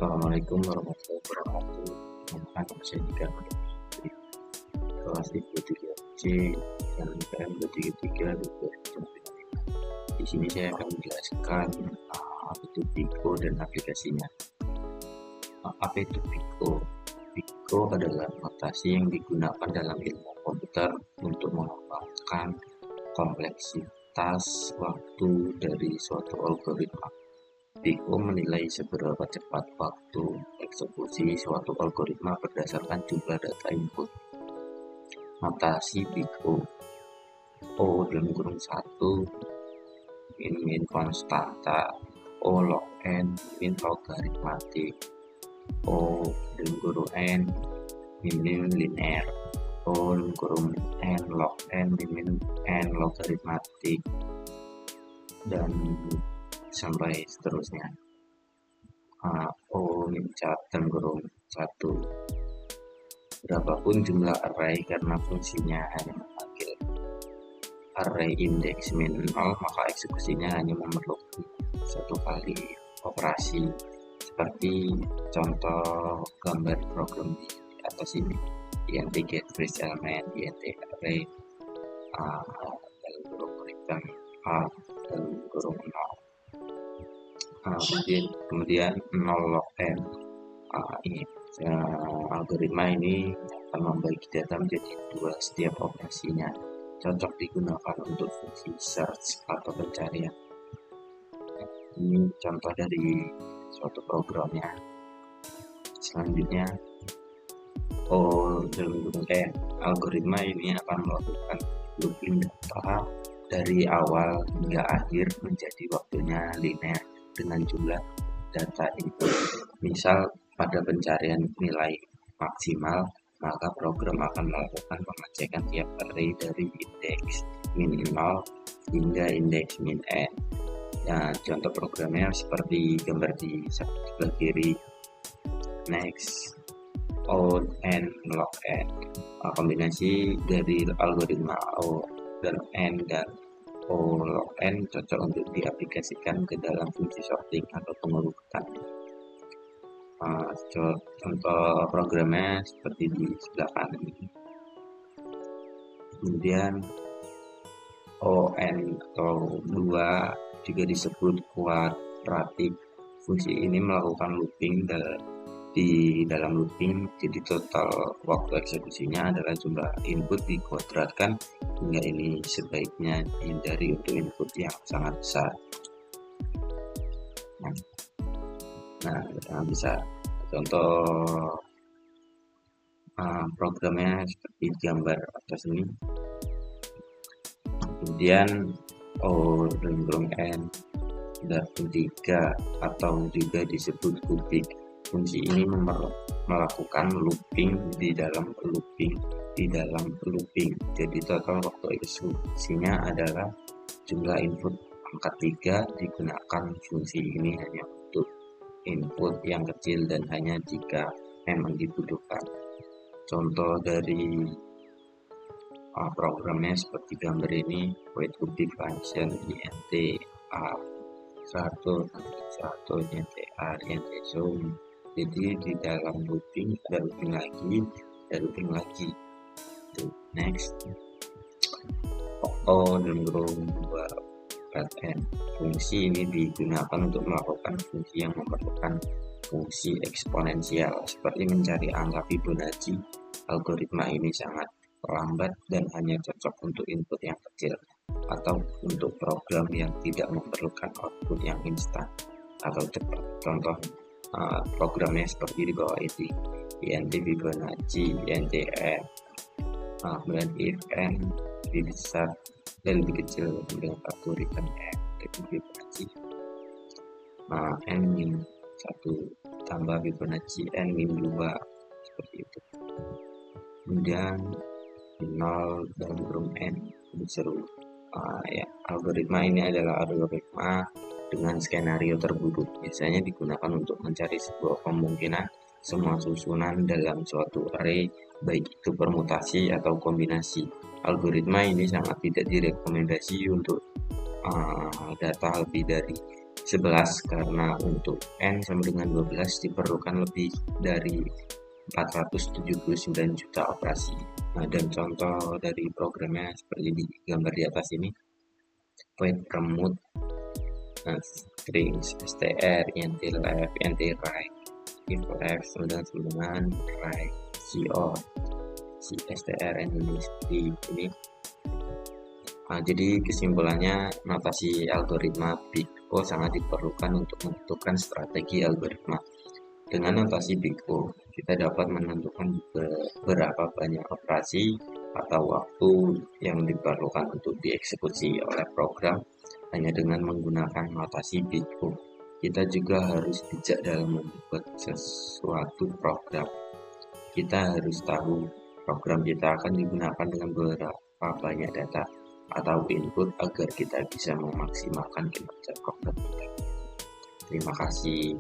Assalamualaikum warahmatullahi wabarakatuh. Nama saya Dika di kelas IPO 3C dan IPM 23 Di sini saya akan menjelaskan apa itu Pico dan aplikasinya. Apa itu Pico? Pico adalah notasi yang digunakan dalam ilmu komputer untuk mengembangkan kompleksitas waktu dari suatu algoritma. Pico menilai seberapa cepat waktu eksekusi suatu algoritma berdasarkan jumlah data input. Notasi Pico: O dalam kurung 1 min konstanta, O log n min logaritmatik, O dalam kurung n min linear, O dalam kurung n log n min n logaritmatik, dan sampai seterusnya. O min dalam kurung 1 berapapun jumlah array, karena fungsinya hanya memanggil array indeks min 0, maka eksekusinya hanya memerlukan satu kali operasi, seperti contoh gambar program di atas ini, int get first element, int array dalam kurung return dalam kurung 0, kemudian 0 log n. Ini algoritma ini akan membagi data menjadi 2 setiap operasinya, cocok digunakan untuk fungsi search atau pencarian. Ini contoh dari suatu programnya. Selanjutnya, O dalam kurung n. Algoritma ini akan melakukan looping data dari awal hingga akhir menjadi waktunya linear dengan jumlah data input. Misal pada pencarian nilai maksimal, maka program akan melakukan pengecekan tiap array dari indeks min 0 hingga indeks min n. Contoh programnya seperti gambar di sebelah kiri. Next, O n log n. Kombinasi dari algoritma O dan n dan O log n cocok untuk diaplikasikan ke dalam fungsi sorting atau pengurutan. Contoh programnya seperti di sebelah kanan ini. Kemudian ON atau 2 juga disebut kuadratik. Fungsi ini melakukan looping di dalam looping, jadi total waktu eksekusinya adalah jumlah input dikuadratkan hingga ini sebaiknya dihindari untuk input yang sangat besar. Bisa contoh programnya seperti gambar atas ini. Kemudian O dalam kurung n dan 3 atau juga disebut kubik. Fungsi ini melakukan looping di dalam looping jadi total waktu eksekusinya adalah jumlah input angka 3. Digunakan fungsi ini hanya untuk input yang kecil dan hanya jika memang dibutuhkan. Contoh dari programnya seperti gambar ini, wait kubik function int a1 int r int zoom. Jadi di dalam looping ada looping lagi. Next, O dalam kurung 2 n. Fungsi ini digunakan untuk melakukan fungsi yang memerlukan fungsi eksponensial seperti mencari angka Fibonacci. Algoritma ini sangat lambat dan hanya cocok untuk input yang kecil atau untuk program yang tidak memerlukan output yang instan atau cepat. Contoh programnya seperti di bawah ini, int Fibonacci, int n, kemudian if n lebih besar dan lebih kecil dengan kartu return n Fibonacci n min 1 tambah Fibonacci n min 2, seperti itu. Kemudian 0 dalam kurung n seru. Algoritma ini adalah algoritma dengan skenario terburuk. Biasanya digunakan untuk mencari sebuah kemungkinan semua susunan dalam suatu array, baik itu permutasi atau kombinasi. Algoritma ini sangat tidak direkomendasi untuk data lebih dari 11 karena untuk N sama dengan 12 diperlukan lebih dari 479 juta operasi. Nah, dan contoh dari programnya seperti di gambar di atas ini, void remove, strings, str, int left, int right, if left sama dengan right, cout, str, and ini. Jadi kesimpulannya, notasi algoritma Big O sangat diperlukan untuk menentukan strategi algoritma. Dengan notasi Big O, kita dapat menentukan berapa banyak operasi atau waktu yang diperlukan untuk dieksekusi oleh program hanya dengan menggunakan notasi Big O. Kita juga harus bijak dalam membuat sesuatu program. Kita harus tahu program kita akan digunakan dengan berapa banyak data atau input agar kita bisa memaksimalkan kinerja program kita. Terima kasih.